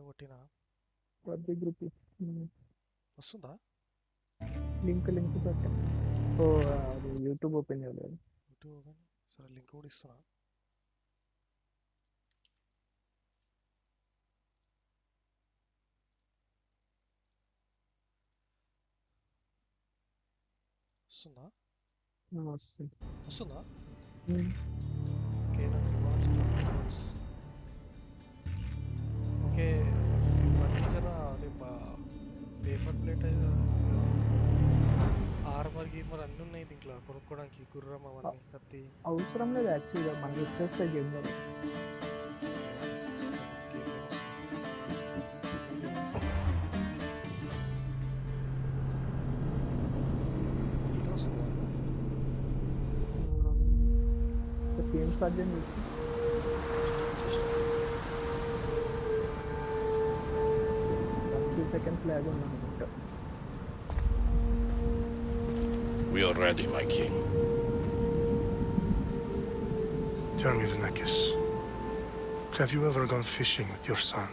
కొట్టినా PUBG group వస్తుందా? Link పెట్టా. ఓ అది యూట్యూబ్ ఓపెన్ చేయలేదు. YouTube open. సరే లింక్ కూడా ఇస్తున్నా. వస్తుందా? వస్తుందా? ఓకే, నాకు రివార్డ్స్ ఓకే. ఇవన్నీ జర అదే పేపర్ ప్లేట్ ఆర్మర్ గీర్మర్ అన్నీ ఉన్నాయి దీంట్లో కొనుక్కోవడానికి. గుర్రం అవన్నీ కత్తి అవసరం లేదు యాక్చువల్గా, మనకి వచ్చేస్తాయి గేమ్ లో. గేమ్ స్టార్ట్ చేయండి. 2 seconds lag ఉందనుకుంటా. We are ready, my king. Tell me, Vinakis, have you ever gone fishing with your son?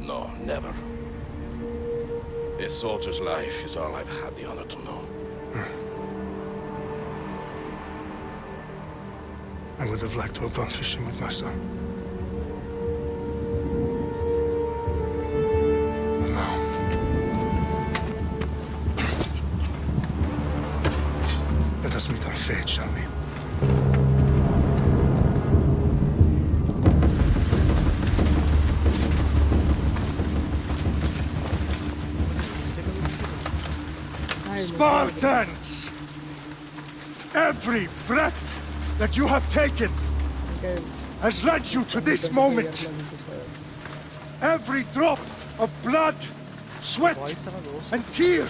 No, never. A soldier's life is all I've had the honor to know. I would have liked to have gone fishing with my son. And now... let us meet our fate, shall we? Spartans! Every breath that you have taken has led you to this moment. Every drop of blood, sweat, and tear,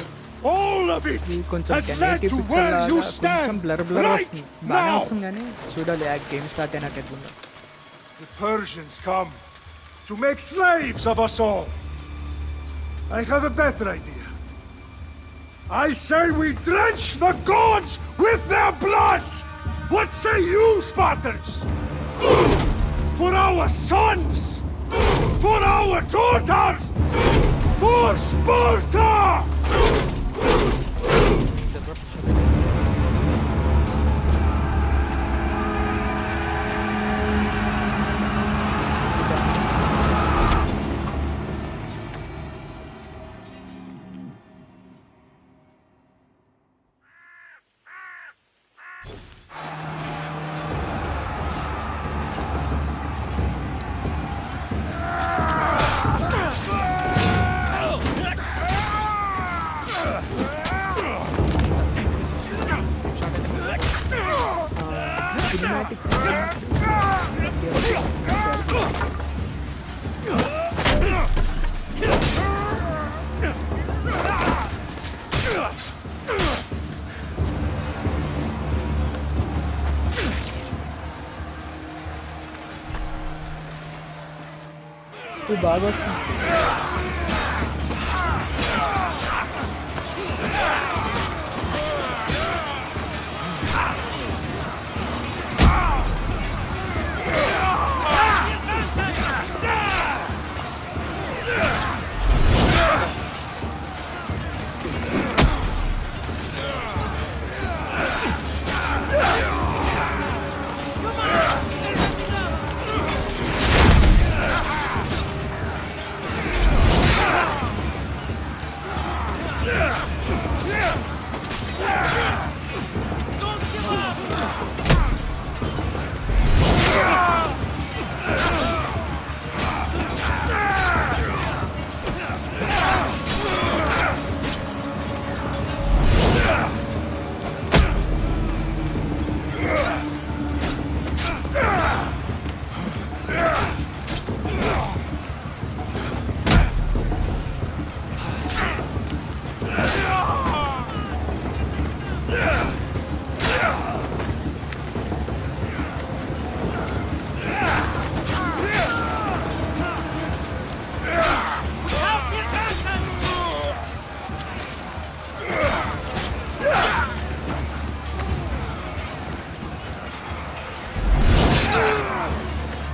all of it has led to where you stand right now. The Persians come to make slaves of us all. I have a better idea. I say we drench the gods with their blood! What say you, Spartans? For our sons! For our daughters! For Sparta! బాగా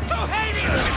Go, Hades!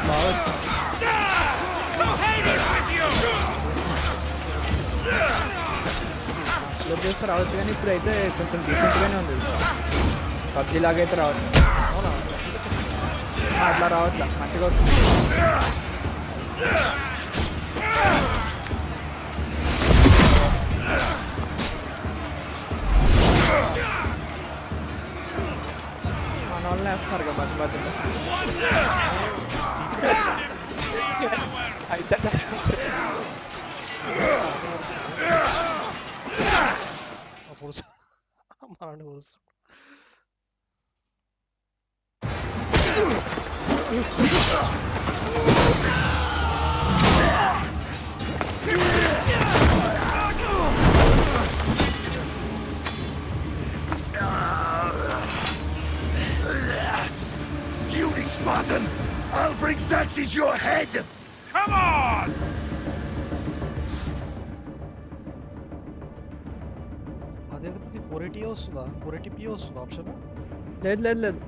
బాగా వచ్చింది. లో చేస్తే రావచ్చు కానీ ఇప్పుడైతే కొంచెం డీసెంట్గానే ఉంది. పబ్జీ లాగా అయితే రావచ్చు. అట్లా రావట్లా మంచిగా వస్తుంది. మన వాళ్ళని వేస్తున్నారు కదా బస్సు బస్సులో అయితే అప్పుడు మనల్ని వస్తు Puny Spartan! I'll bring Xerxes your head! Come on! అదేదో 480 వస్తుందా 480p వస్తుందా ఆప్షన్ లేదు లేదు లేదు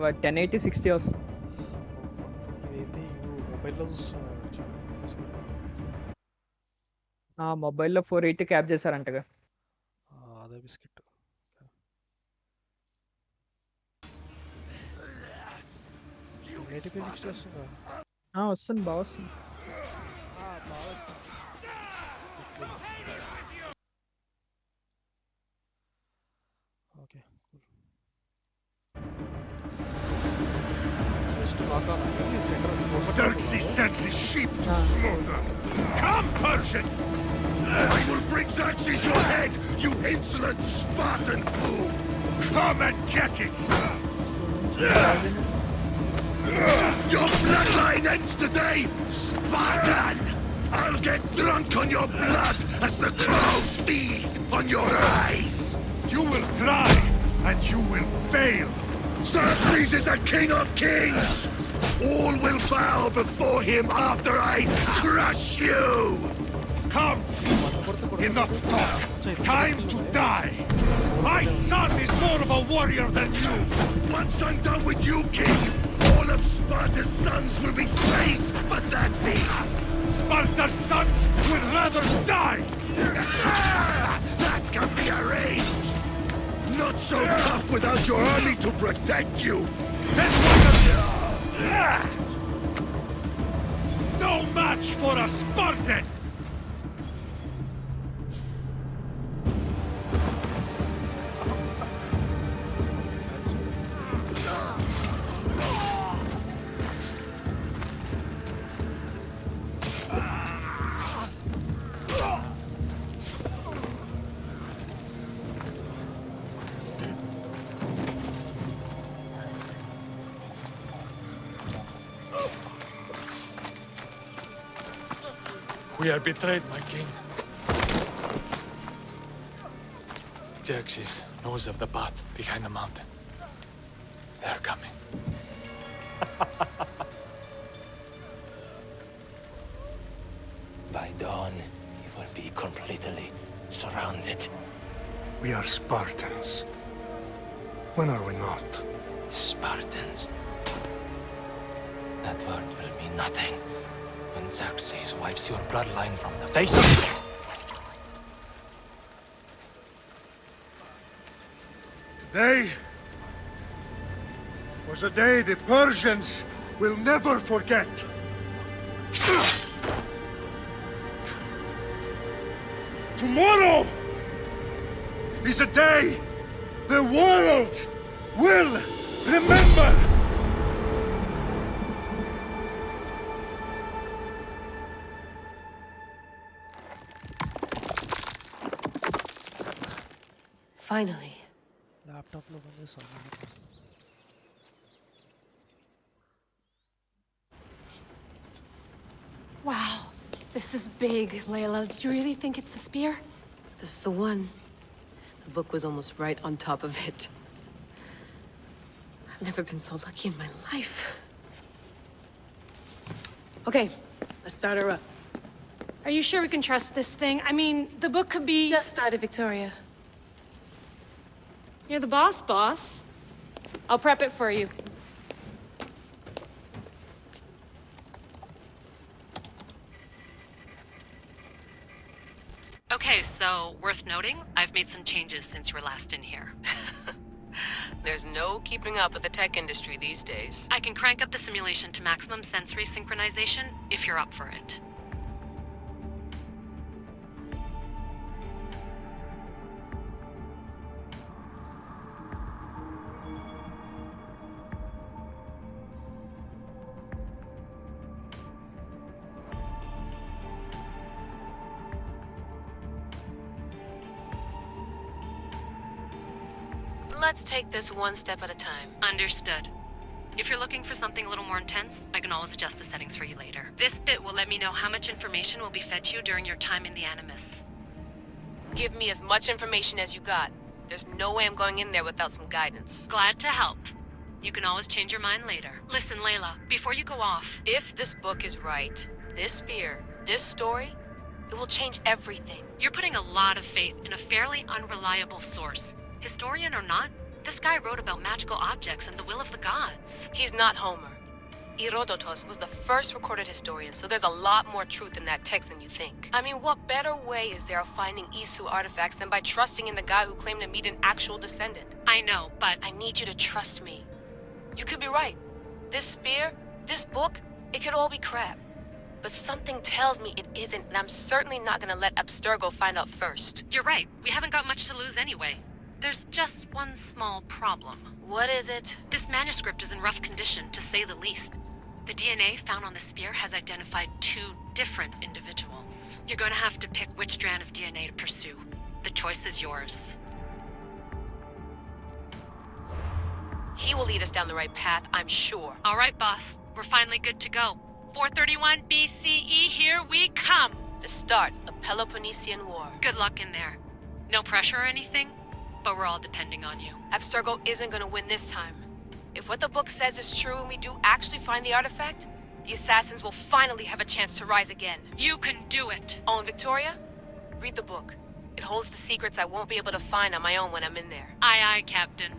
1080 60 వస్తుంది. ఇదైతే మొబైల్లో చూస్తున్నాను మొబైల్లో 480 క్యాప్ చేశారంటగా. అదే బిస్కెట్ 80p 60 వస్తుందా వస్తుంది బాగా వస్తుంది. Okay just lock on Xerxes sends his sheep to slaughter. Come, Persian! I will bring Xerxes your head, you insolent Spartan fool! Come and get it! Your bloodline ends today, Spartan! I'll get drunk on your blood as the crows feed on your eyes! You will try, and you will fail! Xerxes is the king of kings! All will bow before him after I crush you! Come! Enough talk! Time to die! My son is more of a warrior than you! Once I'm done with you, king, all of Sparta's sons will be slaves for Xerxes! Sparta's sons would rather die! That can be arranged! Not so tough without your army to protect you! Then no match for a Spartan! We are betrayed, my king. Xerxes knows of the path behind the mountain. They're coming. By dawn, he will be completely surrounded. We are Spartans. When are we not? Spartans. That word will mean nothing when Xerxes wipes your bloodline from the face of... Today was a day the Persians will never forget. Tomorrow is a day the world will remember. Finally. ల్యాప్టాప్లో పనిచేస్తాను. Wow. This is big, Layla. Did you really think it's the spear? This is the one. The book was almost right on top of it. I've never been so lucky in my life. Okay, let's start her up. Are you sure we can trust this thing? I mean, the book could be... Just started, Victoria. You're the boss. I'll prep it for you. Okay, so worth noting, I've made some changes since you were last in here. There's no keeping up with the tech industry these days. I can crank up the simulation to maximum sensory synchronization if you're up for it. Let's take this one step at a time. Understood. If you're looking for something a little more intense, I can always adjust the settings for you later. This bit will let me know how much information will be fed to you during your time in the Animus. Give me as much information as you got. There's no way I'm going in there without some guidance. Glad to help. You can always change your mind later. Listen, Layla, before you go off... If this book is right, this spear, this story, it will change everything. You're putting a lot of faith in a fairly unreliable source. Historian or not, this guy wrote about magical objects and the will of the gods. He's not Homer. Herodotus was the first recorded historian, so there's a lot more truth in that text than you think. I mean, what better way is there of finding Isu artifacts than by trusting in the guy who claimed to meet an actual descendant? I know, but... I need you to trust me. You could be right. This spear, this book, it could all be crap. But something tells me it isn't, and I'm certainly not gonna let Abstergo find out first. You're right. We haven't got much to lose anyway. There's just one small problem. What is it? This manuscript is in rough condition, to say the least. The DNA found on the spear has identified 2 different individuals. You're gonna have to pick which strand of DNA to pursue. The choice is yours. He will lead us down the right path, I'm sure. All right, boss. We're finally good to go. 431 BCE, here we come! The start of the Peloponnesian War. Good luck in there. No pressure or anything, but we're all depending on you. Abstergo isn't gonna win this time. If what the book says is true and we do actually find the artifact, the assassins will finally have a chance to rise again. You can do it! Oh, and Victoria? Read the book. It holds the secrets I won't be able to find on my own when I'm in there. Aye, aye, Captain.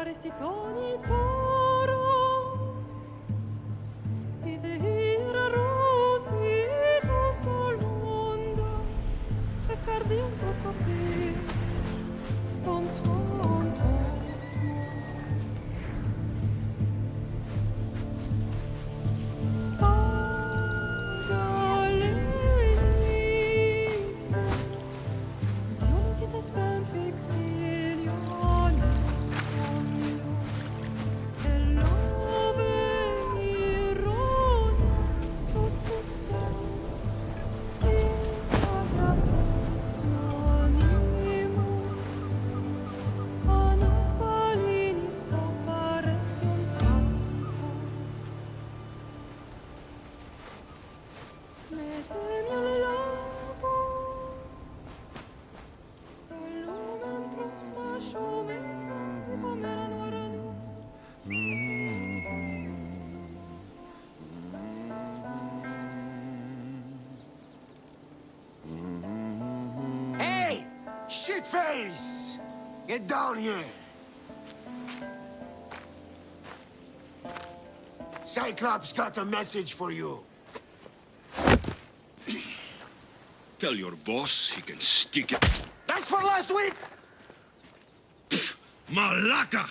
Arestitoni toro, idehira rositos tolmondas, efcardios proskopir, ton svon portmo. Pagalenise, ionites ben fixilionis, Hey! Shitface! Get down here! Cyclops got a message for you. Tell your boss he can stick it. That's for last week! Malaka!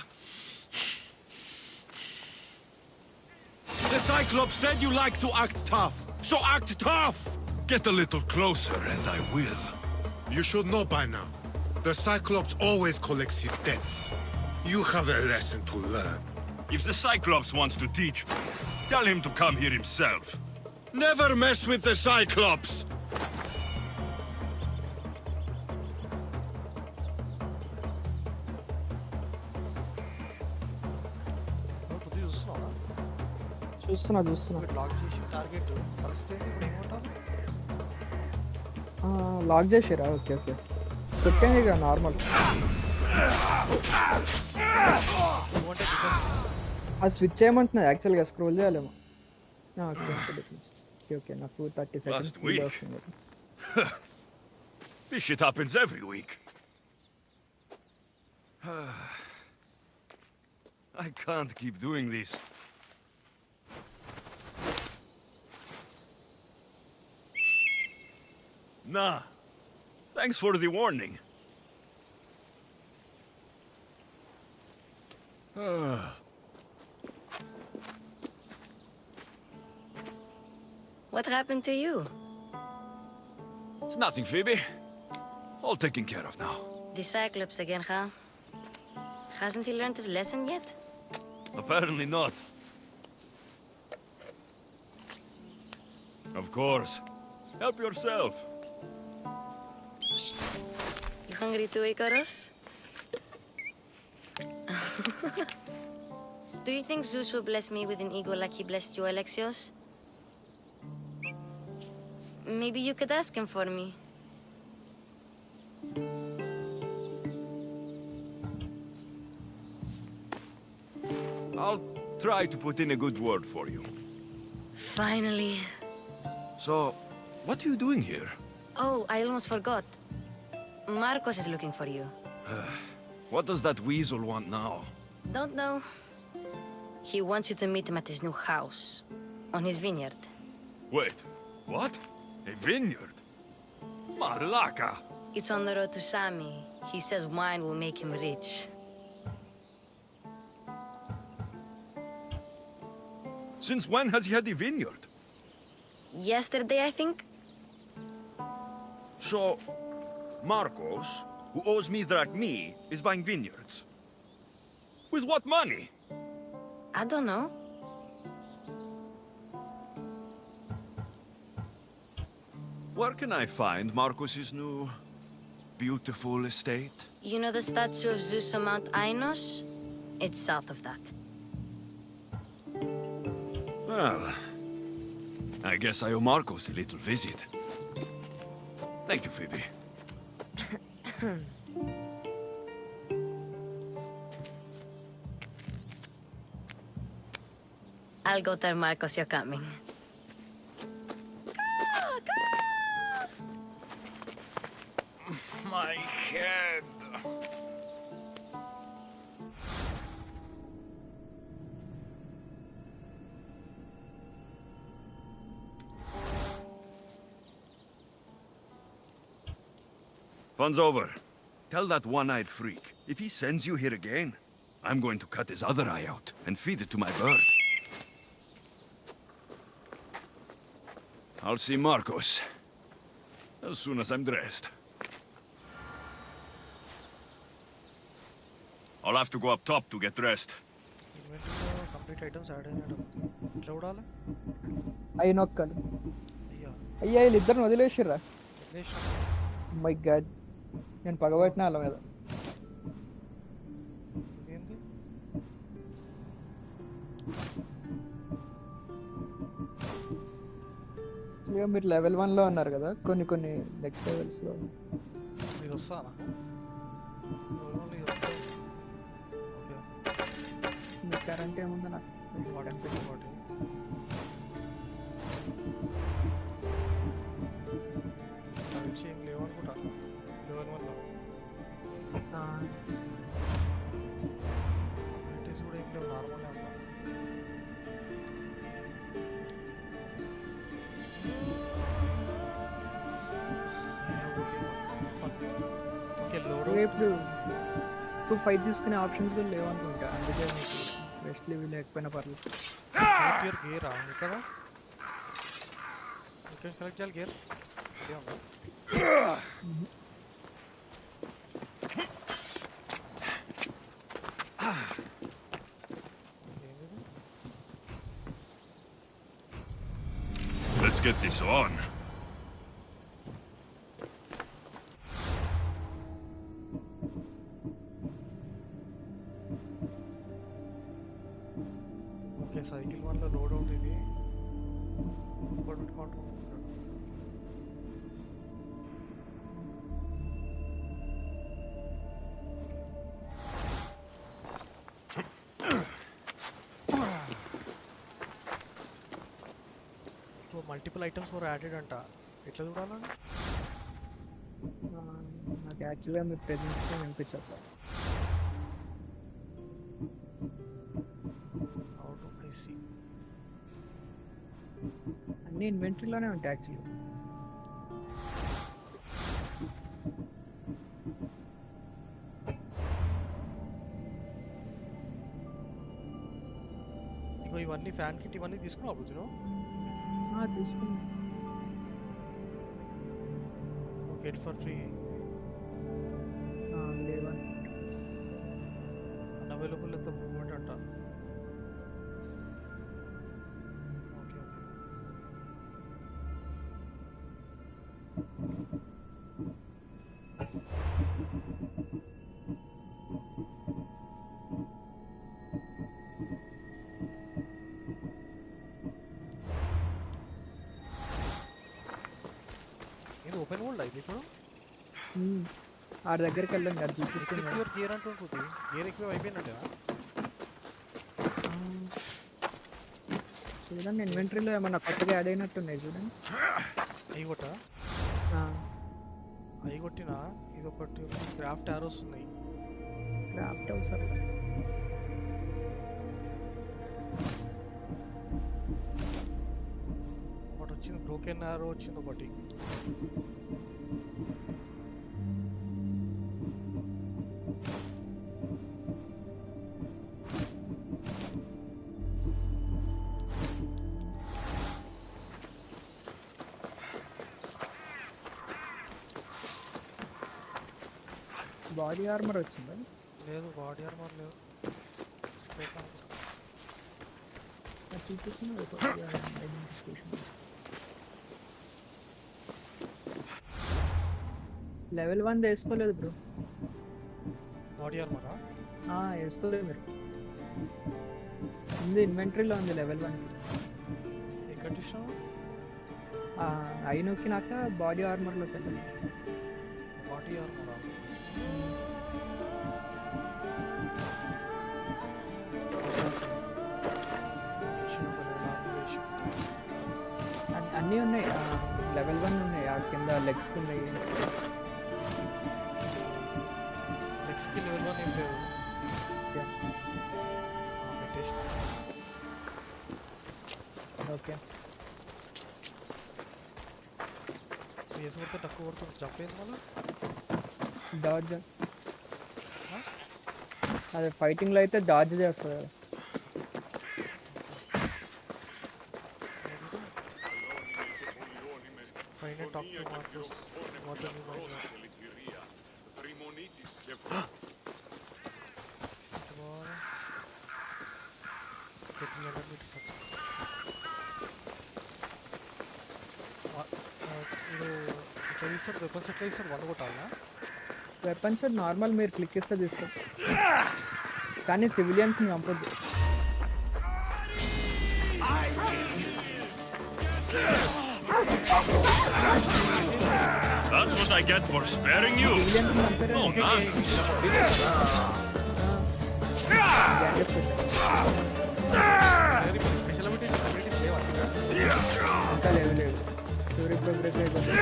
The Cyclops said you like to act tough, so act tough! Get a little closer and I will. You should know by now. The Cyclops always collects his debts. You have a lesson to learn. If the Cyclops wants to teach me, tell him to come here himself. Never mess with the Cyclops! కొద్దిగా చూస్తున్నావా చూస్తున్నా lock చేసి target కలిస్తే ఇప్పుడు ఏమంటావు lock చేసిరా okay కొట్టండి ఇక నార్మల్ అది స్విచ్ చేయమంటున్నది యాక్చువల్గా స్క్రోల్ చేయాలేమో ఓకే నాకు 30 seconds వస్తుంది. This shit happens every week. I can't keep doing this. Nah. Thanks for the warning. What happened to you? It's nothing, Phoebe. All taken care of now. The Cyclops again, huh? Hasn't he learned his lesson yet? Apparently not. Of course. Help yourself. You hungry too, Icarus? Do you think Zeus will bless me with an ego like he blessed you, Alexios? Maybe you could ask him for me. I'll try to put in a good word for you. Finally. So, what are you doing here? Oh, I almost forgot. Marcos is looking for you. What does that weasel want now? Don't know. He wants you to meet him at his new house. On his vineyard. Wait, what? A vineyard? Malaka! It's on the road to Sami. He says wine will make him rich. Since when has he had a vineyard? Yesterday, I think? So, Marcos, who owes me drachmi, is buying vineyards. With what money? I don't know. Where can I find Marcos's new, beautiful estate? You know the statue of Zeus on Mount Ainos? It's south of that. Well, I guess I owe Marcos a little visit. Thank you, Phoebe. I'll go tell Marcos you're coming. My head. Fun's over. Tell that one-eyed freak, if he sends you here again, I'm going to cut his other eye out and feed it to my bird. I'll see Marcos as soon as I'm dressed. I'll have to go up top to get dressed. Complete items add అయినట్టు ఎట్లా చూడాలి అయ్యి నొక్కాలి అయ్యా అయ్యా వీళ్ళిద్దరిని వదిలేసిర్రా వదిలేసిన my God నేను పగబట్టిన వాళ్ళ మీద ఇదేంటి ఇక మీరు లెవెల్ 1లో ఉన్నారు కదా కొన్ని నెక్స్ట్ లెవెల్స్లో ఇది వస్తానా మీ కరెంట్ ఏముందో నాకు ఏం లేవనుకుంటా లెవెల్ 1లో అమ్యూనిటీస్ కూడా ఏం లేవు నార్మల్ అంతా ఓకే లోడ్ ఇప్పుడు టూ ఫైట్ తీసుకునే ఆప్షన్స్ కూడా లేవనుకుంటా అందుకే మీకు రెస్ట్ లీవ్ లేకపోయినా పర్లేదు యువర్ గేరా ఇక్కడ ఇక్కడ కలెక్ట్ చేయాలి gear get this on. Okay cycle 1లో load out ఇది ఇంకోటి పెట్టుకుంటాం. మల్టిపుల్ ఐటమ్స్ వర్ యాడెడ్ అంట, ఎట్లా చూడాలా? నాకు యాక్చువల్గా మీరు ప్రెజెన్స్ వినిపించట్లా. అన్ని ఇన్వెంటరీలోనే ఉంటాయి యాక్చువల్లీ. ఇగో ఇవన్నీ ఫ్యాన్ కిట్ ఇవన్నీ తీసుకున్నావు బుజ్జు? తీసుకున్నాను. Get for free unavailable at the moment అంట. Okay okay. ఇది ఓపెన్ వరల్డ్ అయితే ఇప్పుడు ఆ దగ్గరికి వెళ్ళండి, అది చూపిస్తుంది. గేర్ అంటుంటుంది, గేర్ ఎక్కువ అయిపోయినట్టే. చూడండి ఇన్వెంటరీలో ఏమన్నా కొత్తగా యాడ్ అయినట్టున్నాయి చూడండి. అవి కొట్ట అవి కొట్టినా ఇది ఒకటి క్రాఫ్ట్ ఆరోస్ ఉన్నాయి. క్రాఫ్ట్ అవసరం ఒకటి వచ్చింది, బ్రోకెన్ ఆరో వచ్చింది ఒకటి. బాడీ ఆర్మర్ వచ్చిందా? లేదు బాడీ ఆర్మర్ లేదు. చూపిస్తున్నా లెవెల్ 1 వేసుకోలేదు బ్రో. బాడీ ఆర్మరా? వేసుకోలేదు మీరు. ఉంది ఇన్వెంటరీలో ఉంది లెవెల్ 1. ఎక్కడ చూసావు? ఐ నొక్కినాక బాడీ ఆర్మర్లోకి వెళ్ళండి. బాడీ ఆర్మరా? అన్నీ ఉన్నాయి, లెవెల్ 1 ఉన్నాయి. ఆ కింద లెగ్స్ ఉన్నాయి. లెగ్స్కి లెవెల్ 1 ఏం లేవు. ఓకే స్పేస్ కొడితే తక్కువ కొడుతుంది, జంప్ అయింది మళ్ళీ. డాడ్జ్ అదే ఫైటింగ్లో అయితే డాడ్జ్ చేస్తుంది. పైన టాక్ టు మార్కస్ వాటర్ ని మైండ్ వెపన్స్ ఎట్లా ఇస్తారు? 1 కొట్టాలా? వెపన్స్ నార్మల్ మీరు క్లిక్ ఇస్తే తీస్తారు, కానీ సివిలియన్స్ని చంపొద్దు. That's what I get for sparing you. No, nice. Special abilities లేవా? ఇంకా లేవు. స్టోరీ ప్రోగ్రెస్ అయిపోతుంది.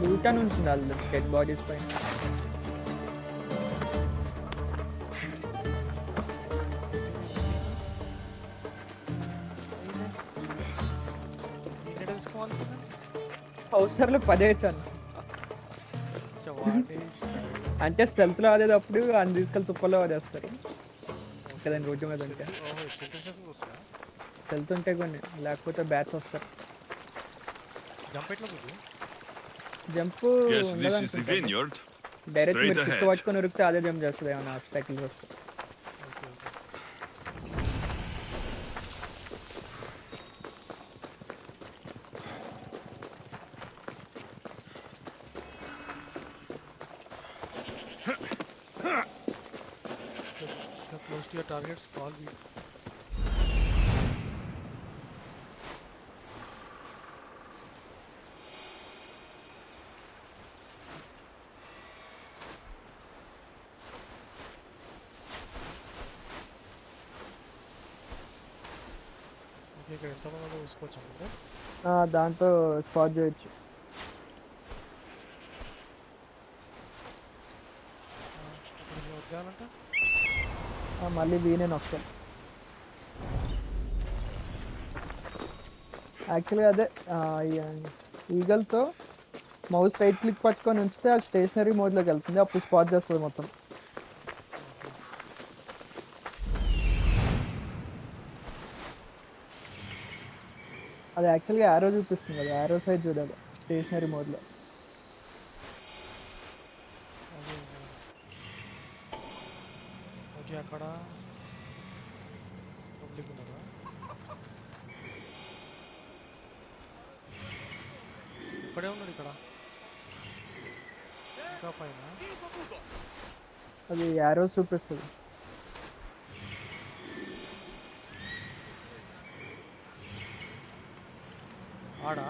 లూటన్ ఉంటుంది వాళ్ళు డెడ్ బాడీస్ పైన. అవసరంలో 10 వచ్చాను. అంటే స్టెల్త్లో ఆడేటప్పుడు అని తీసుకెళ్ళి తుప్పలో ఆడేస్తారు. కదండి రోడ్డు మీద ఉంటే ఓహో సెంటెన్సెస్ వస్తాయా? వెళ్తుంటే కొన్ని లేకపోతే బ్యాట్స్ వస్తారు. జంప్ ఎట్లా కుదు? Jump Guess this is the ఉండదనుకుంటా. vineyard. డైరెక్ట్ Straight మీరు చుట్టూ ahead. పట్టుకొని ఉరికితే అదే జంప్ చేస్తుంది ఏమన్నా ఆబ్స్టాకిల్స్ వస్తే. Okay okay. Close to your targets, call me. Okay, ఇక్కడ ఎంతమంది చూసుకోవచ్చు అంటే దాంతో స్పాట్ చేయొచ్చు. ఇక్కడ వద్దానంట మళ్ళీ వీనే నొక్కాను. యాక్చువల్గా అదే ఈగల్తో మౌస్ రైట్ క్లిక్ పట్టుకొని ఉంచితే అది స్టేషనరీ మోడ్లోకి వెళ్తుంది, అప్పుడు స్పాట్ చేస్తుంది మొత్తం. అది యాక్చువల్గా యారో చూపిస్తుంది కదా, యారో సైజ్ చూడాలి స్టేషనరీ మోడ్లో. ఓకే, అక్కడ పబ్లిక్ ఉన్నారా? ఇక్కడే ఉన్నాడు ఇక్కడ ఇంకా పైన. అది యారో చూపిస్తుంది. ఆడా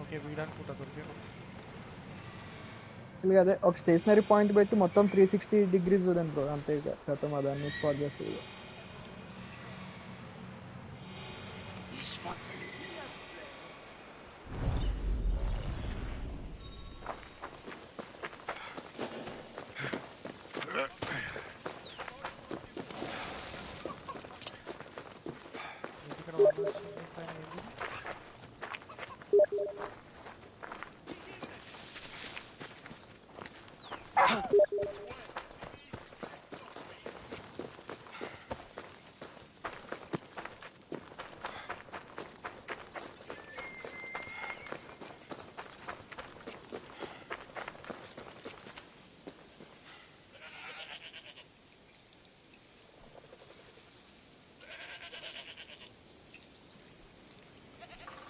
ఓకే, వీడనుకుంటా దొరికాడు. యాక్చువల్గా అదే ఒక స్టేషనరీ పాయింట్ పెట్టి మొత్తం 360 డిగ్రీస్ చూడండి బ్రో, అంతే ఇక మొత్తం అదాన్ని స్పాట్ చేస్తుంది. ఇక్కడ వాళ్ళు వచ్చింది పైన ఏంది?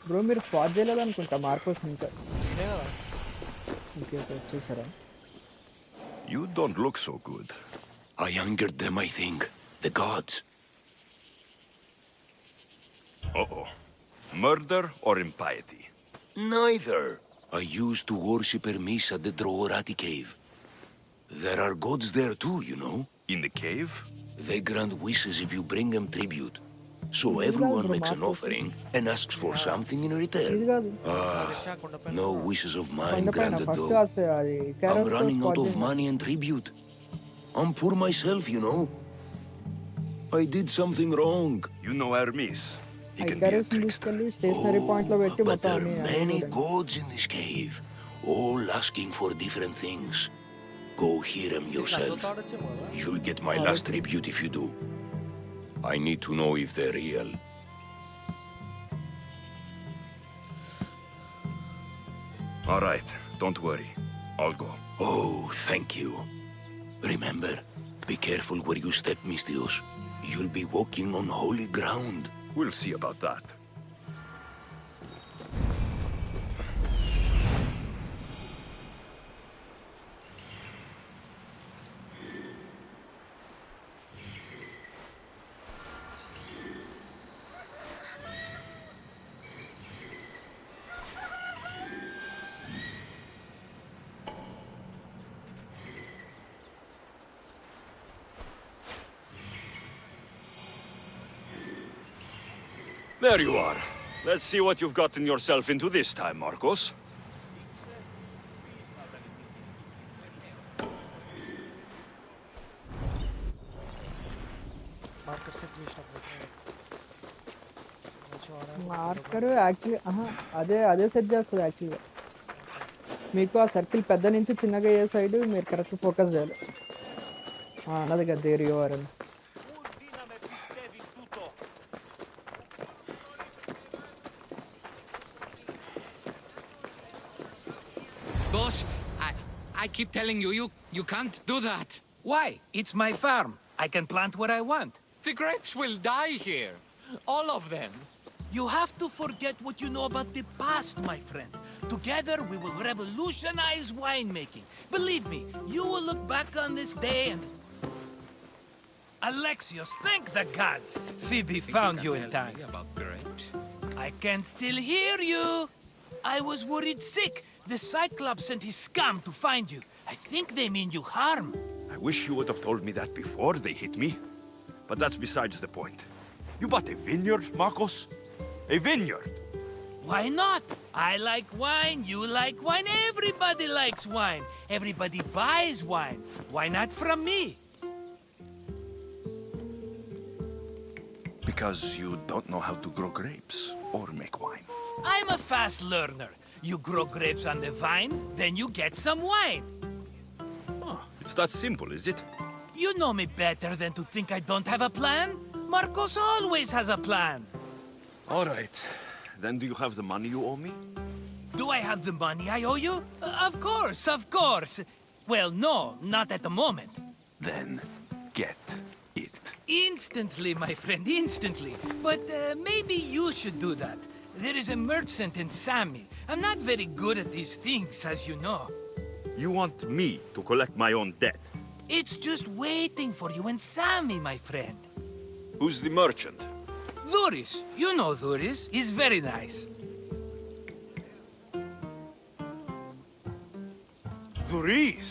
బ్రో మీరు స్పాట్ చేయలేదు అనుకుంటా మార్కోస్ ఇంకా. ఇదే కదా. ఓకే వచ్చేసారా? You don't look so good. I angered them, I think. The gods. Uh-oh. Murder or impiety? Neither. I used to worship Hermes at the Droorati cave. There are gods there too, you know. In the cave? They grant wishes if you bring them tribute. So everyone makes an offering and asks for something in return. No wishes of mine granted though. I'm running out of money and tribute. I'm poor myself, you know. I did something wrong. You know Hermes. He can be a ఐకారస్ trickster. తీసుకెళ్ళి stationery పాయింట్లో పెట్టి But మొత్తం there are అన్ని many gods in this cave, all asking for different things. Go hear them yourself. ఆడొచ్చేమో కదా. You'll get my last tribute if you do. I need to know if they're real. All right, don't worry. I'll go. Oh, thank you. Remember, be careful where you step, Mistios. You'll be walking on holy ground. We'll see about that. There you are. Let's see what you've gotten yourself into this time, Marcos. Market set చేసినప్పుడు మంచిగా marker actually అదే set చేస్తుంది యాక్చువల్గా. మీకు ఆ circle పెద్ద నుంచి చిన్నగా అయ్యే సైడ్ మీరు కరెక్ట్ ఫోకస్ చేయాలి. అన్నది కదా దేర్ యు ఆర్ అని. Boss, I keep telling you, you can't do that. Why? It's my farm. I can plant what I want. The grapes will die here. All of them. You have to forget what you know about the past, my friend. Together, we will revolutionize winemaking. Believe me, you will look back on this day and... Alexios, thank the gods! Phoebe found you in time. About grapes? I can still hear you! I was worried sick. The Cyclops sent his scum to find you. I think they mean you harm. I wish you would have told me that before they hit me. But that's besides the point. You bought a vineyard, Marcos? A vineyard? Why not? I like wine, you like wine, everybody likes wine. Everybody buys wine. Why not from me? Because you don't know how to grow grapes or make wine. I'm a fast learner. You grow grapes on the vine, then you get some wine. Oh, it's that simple, is it? You know me better than to think I don't have a plan. Marcos always has a plan. All right. Then do you have the money you owe me? Do I have the money I owe you? Of course, of course. Well, no, not at the moment. Then get it. Instantly, my friend, instantly. But maybe you should do that. There is a merchant in Sami. I'm not very good at these things, as you know. You want me to collect my own debt? It's just waiting for you in Sami, my friend. Who's the merchant? Dhuris. You know Dhuris. He's very nice. Dhuris?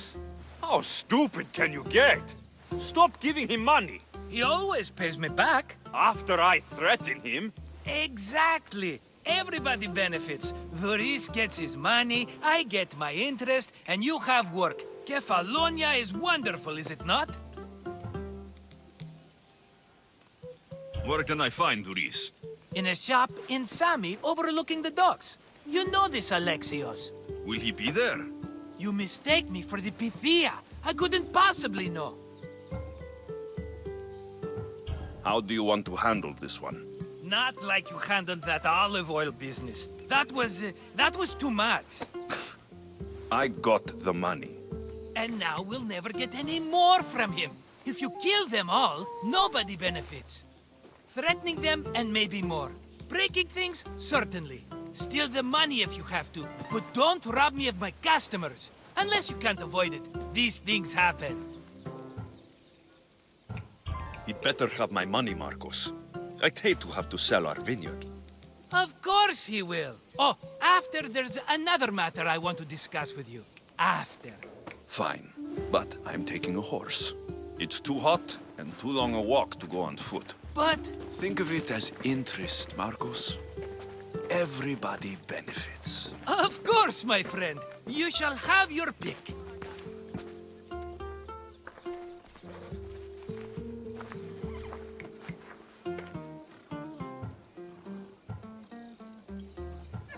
How stupid can you get? Stop giving him money. He always pays me back. After I threaten him? Exactly. Everybody benefits. Dhuris gets his money, I get my interest, and you have work. Kefalonia is wonderful, is it not? Where can I find Dhuris? In a shop in Sami overlooking the docks. You know this, Alexios. Will he be there? You mistake me for the Pythia. I couldn't possibly know. How do you want to handle this one? Not like you handled that olive oil business. That was too much. I got the money. And now we'll never get any more from him. If you kill them all, nobody benefits. Threatening them and maybe more. Breaking things, certainly. Steal the money if you have to, but don't rob me of my customers. Unless you can't avoid it. These things happen. He'd better have my money, Marcos. I'd hate to have to sell our vineyard. Of course he will. Oh, after there's another matter I want to discuss with you. After. Fine, but I'm taking a horse. It's too hot and too long a walk to go on foot. But... Think of it as interest, Marcos. Everybody benefits. Of course, my friend. You shall have your pick.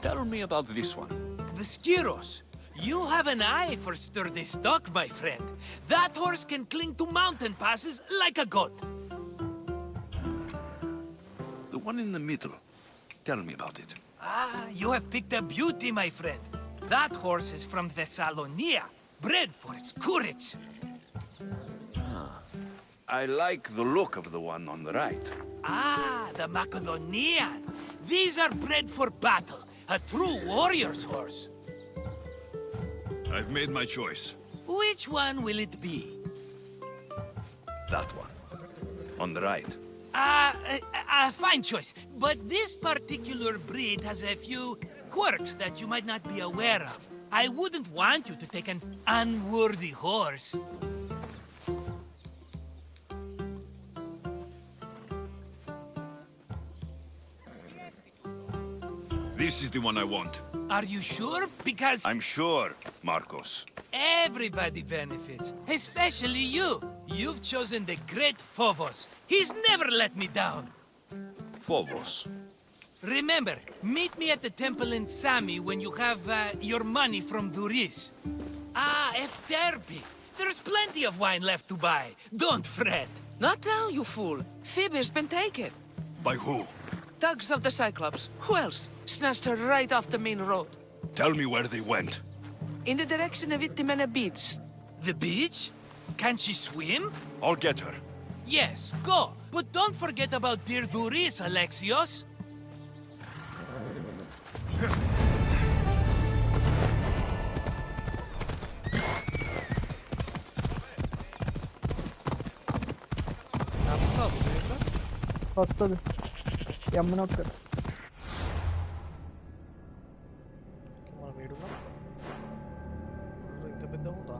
Tell me about this one. The Skiros. You have an eye for sturdy stock, my friend. That horse can cling to mountain passes like a goat. The one in the middle. Tell me about it. Ah, you have picked a beauty, my friend. That horse is from Thessalonia, bred for its courage. I like the look of the one on the right. Ah, the Macedonian. These are bred for battle. A true warrior's horse. I've made my choice. Which one will it be? That one. On the right. Fine choice. But this particular breed has a few quirks that you might not be aware of. I wouldn't want you to take an unworthy horse. This is the one I want. Are you sure? Because... I'm sure, Marcos. Everybody benefits, especially you. You've chosen the great Phobos. He's never let me down. Phobos. Remember, meet me at the temple in Sami when you have your money from Duris. Ah, Efterpi. There's plenty of wine left to buy. Don't fret. Not now, you fool. Phoebe's been taken. By who? Thugs of the Cyclops. Who else? Snatched her right off the main road. Tell me where they went. In the direction of Itimena Beach. The beach? Can she swim? I'll get her. Yes, go. But don't forget about dear Duris, Alexios. వస్తుంది ఎమ్మన ఒక్కరు మనం వేడున్నాం ఇంత పెద్ద ఉందా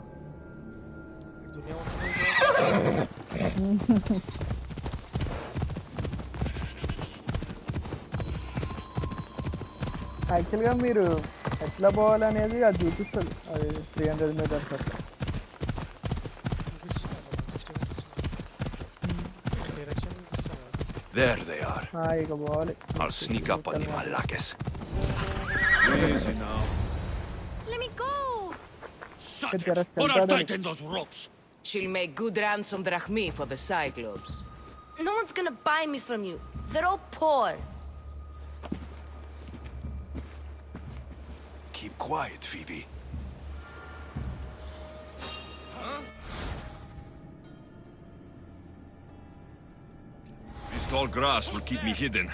దునియా ఉంటుంది యాక్చువల్గా మీరు ఎట్లా పోవాలనేది అది చూపిస్తుంది అది 300 మీటర్స్ అట్లా There they are. ఇక పోవాలి I'll sneak up on the Malakes. Easy now. Let me go! Put her tighten those ropes. She'll make good ransom drachmi for the Cyclops. No one's gonna buy me from you. They're all poor. Keep quiet, Phoebe. This tall grass will keep me hidden.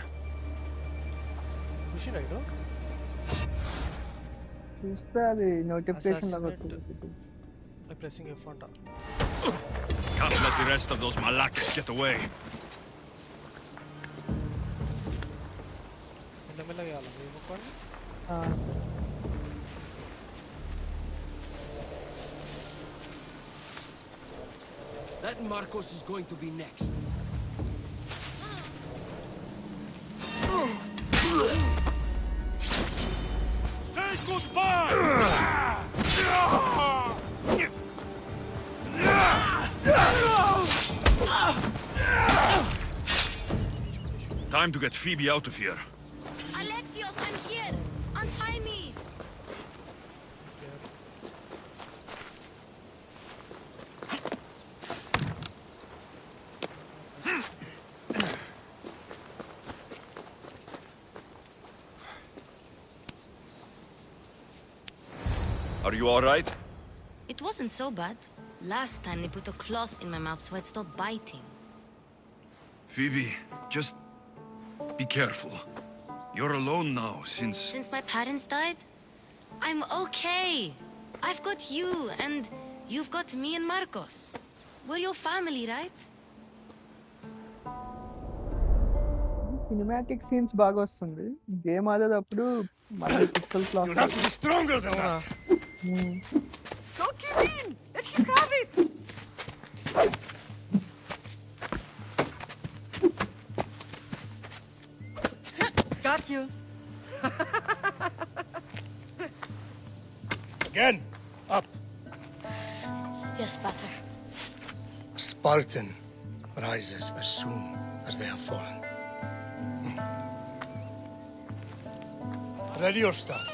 Khushi right చూస్తే అది notification లాగా వస్తుంది by pressing F అంట Can't let the rest of those Malakes get away. మెల్లమెల్లగా వేయాలి మేము ఒక్కడిని That Marcos is going to be next. Say goodbye! Time to get Phoebe out of here. Alexios, I'm here! Untie me! Are you all right? It wasn't so bad. Last time they put a cloth in my mouth so I'd stop biting. Phoebe, just be careful. You're alone now since... Since my parents died, I'm okay. I've got you, and you've got me and Marcos. We're your family, right? Cinematic scenes బాగా వస్తుంది game ఆడేటప్పుడు మళ్ళీ pixel clock You'll have to be stronger than that. Don't give in! Let him have it! Got you. Again, up. Yes, Pater. A Spartan rises as soon as they have fallen. Ready your staff.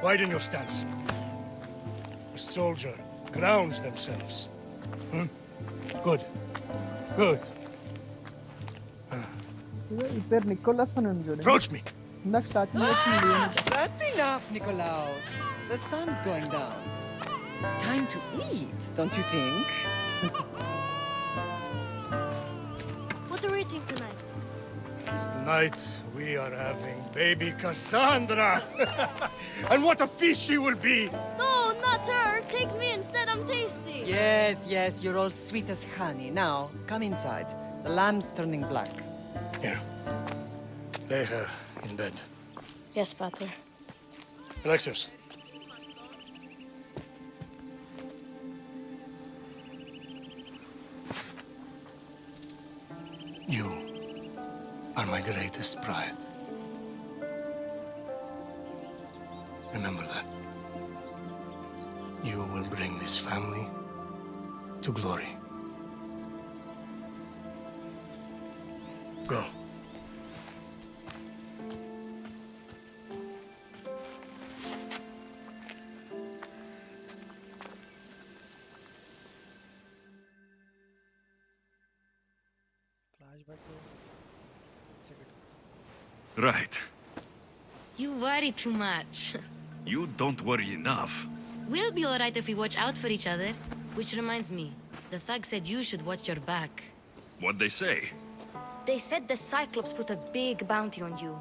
Widen your stance. A soldier grounds themselves. Good. Good. ఈ పేరు Nicholas అని ఉంది చూడండి Approach me. ఇందాక starting That's enough, Nicolaus. The sun's going down. Time to eat, don't you think? What are we eating tonight? Tonight we are having baby Cassandra. And what a feast she will be. No, not her. Take me instead. I'm tasty. Yes, yes, you're all sweet as honey. Now, come inside. The lamb's turning black. Here. Lay her in bed. Yes, Pater. Alexios. You are my greatest pride. Remember that. You will bring this family to glory. Go. Right. You worry too much. You don't worry enough. We'll be alright if we watch out for each other. Which reminds me, the thug said you should watch your back. What'd they say? They said the Cyclops put a big bounty on you.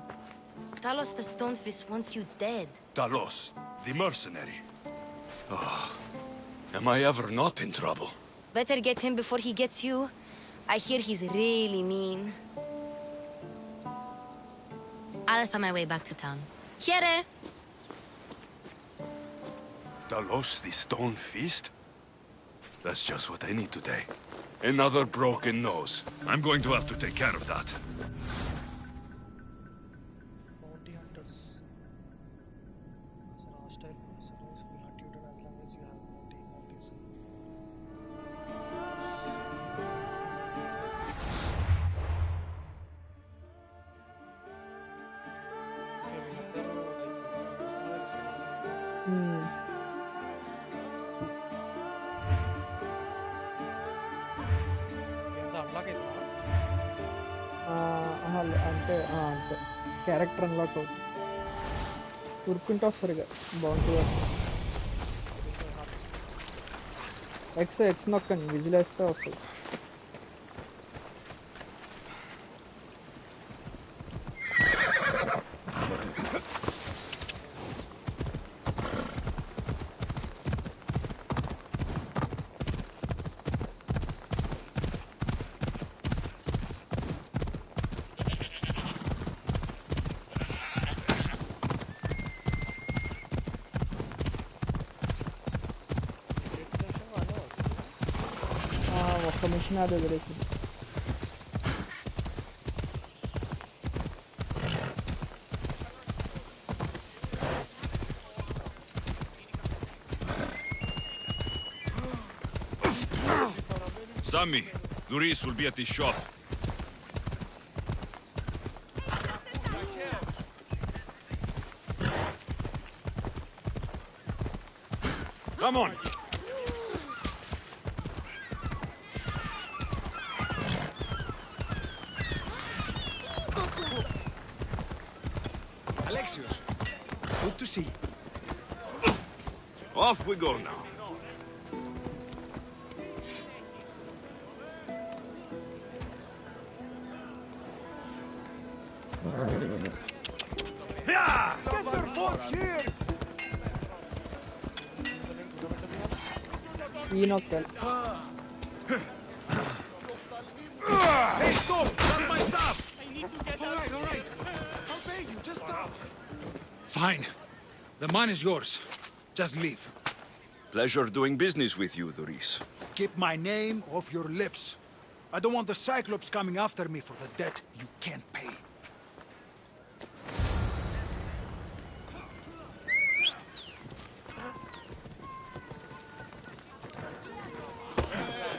Talos the Stonefist wants you dead. Talos, the mercenary. Oh, am I ever not in trouble? Better get him before he gets you. I hear he's really mean. I'll find my way back to town. Here! Talos, the Stone Feast? That's just what I need today. Another broken nose. I'm going to have to take care of that. Bounty hunters. As an hostile mercenaries will hunt you down as long as you have bounties. అంటే అంతే character unlock అవుతుంది ఉరుక్కుంటూ వస్తారు ఇక బాగుంటుంది X నొక్కండి whistle వేస్తే వస్తుంది ఒక్క మిషన్ అది వదిలేసింది Sammy, Luis will be at the shop. Come on! Alexios, good to see you. Off we go now. Get your boats here! ఈ నొక్కాలి Hey, stop! That's my stuff! All right. I'll pay you. Just stop. Fine. The mine is yours. Just leave. Pleasure doing business with you, Luis. Keep my name off your lips. I don't want the Cyclops coming after me for the debt you can't pay.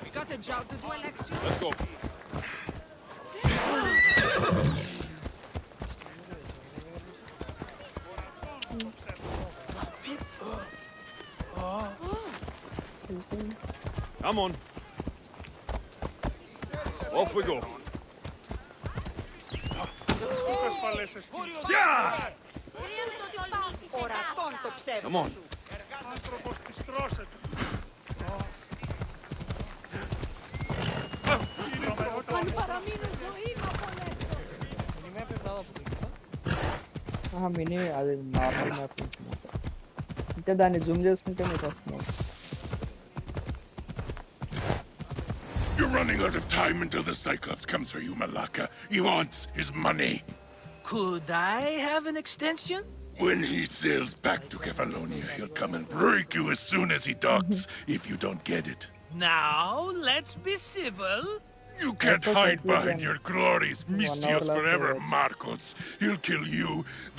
We got a job to do, Alexios. Let's go. Come on. Off we go. Yeah! Come on. Mini అది normal map అంటే దాన్ని Zoom చేసుకుంటే మీకు వస్తుంది You're running out of time until the Cyclops comes for you, Malaka. He wants his money. Could I have an extension? When he sails back to Kefalonia, he'll come and break you as soon as he docks, if you don't get it. Now, let's be civil. You can't hide behind your glories, 1 hour Mistios last forever, hour. Marcos. He'll kill you,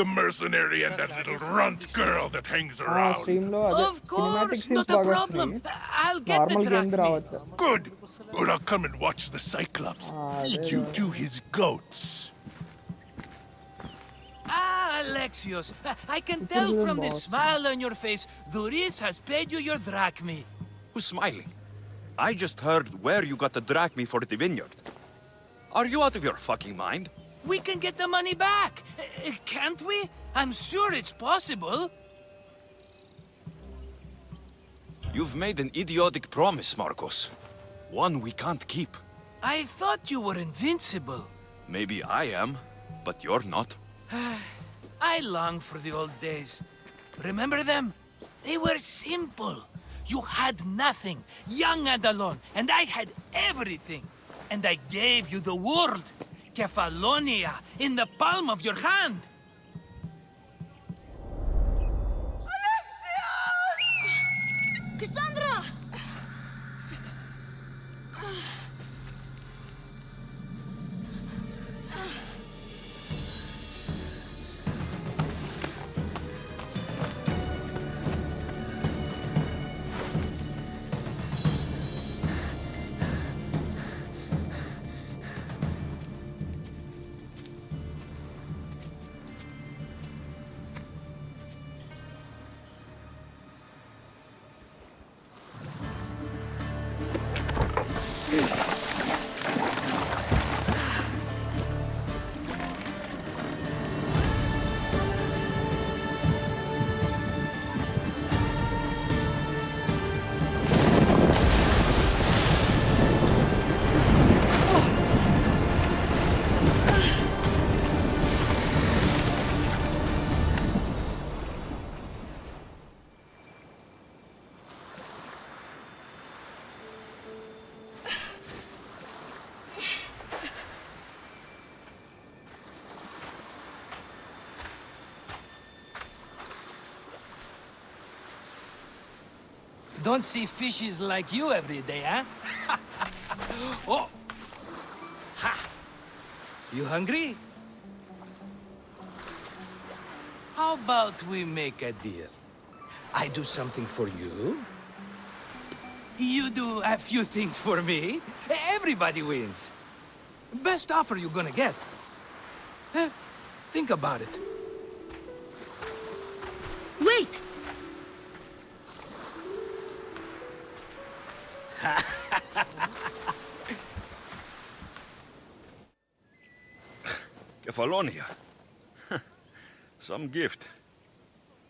the mercenary, and that little runt girl that hangs ఆ around. Stream లో అదే Of cinematic course, scenes not a బాగా problem. వస్తున్నాయి. I'll get the normal game drachmi. రావచ్చు. Good. Or I'll come and watch the Cyclops feed you to his goats. Ah, Alexios, I can tell from the smile on your face, Duris has paid you your drachmi. Who's smiling? I just heard where you got the drachmi for the vineyard. Are you out of your fucking mind? We can get the money back, can't we? I'm sure it's possible. You've made an idiotic promise, Marcos. One we can't keep. I thought you were invincible. Maybe I am, but you're not. I long for the old days. Remember them? They were simple. You had nothing, young and alone, and I had everything. And I gave you the world, Kefalonia, in the palm of your hand. Cassandra! Don't see fishes like you every day, huh? Oh! Ha! You hungry? How about we make a deal? I do something for you. You do a few things for me. Everybody wins. Best offer you're gonna get. Think about it. Wait! Kefalonia. Some gift.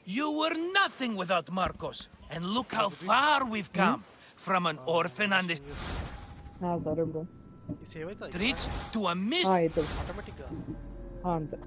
You were nothing without Marcos. And look how far we've come. From an orphan on the సరే bro streets to a mist. అవుతుంది ఆటోమేటిక్గా అంతే